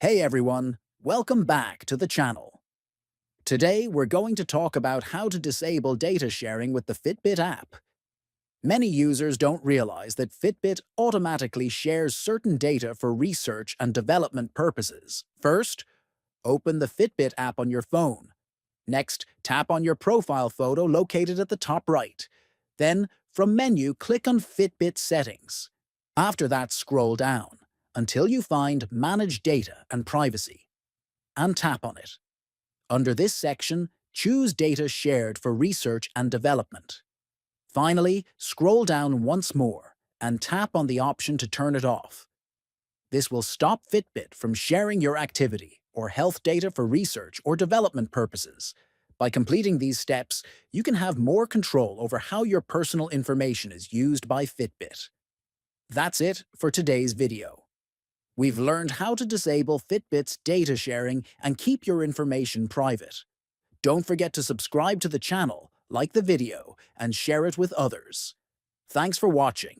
Hey everyone, welcome back to the channel. Today we're going to talk about how to disable data sharing with the Fitbit app. Many users don't realize that Fitbit automatically shares certain data for research and development purposes. First, open the Fitbit app on your phone. Next, tap on your profile photo located at the top right. Then, from menu, click on Fitbit Settings. After that, scroll down until you find Manage Data and Privacy, and tap on it. Under this section, choose Data Shared for Research and Development. Finally, scroll down once more and tap on the option to turn it off. This will stop Fitbit from sharing your activity or health data for research or development purposes. By completing these steps, you can have more control over how your personal information is used by Fitbit. That's it for today's video. We've learned how to disable Fitbit's data sharing and keep your information private. Don't forget to subscribe to the channel, like the video, and share it with others. Thanks for watching.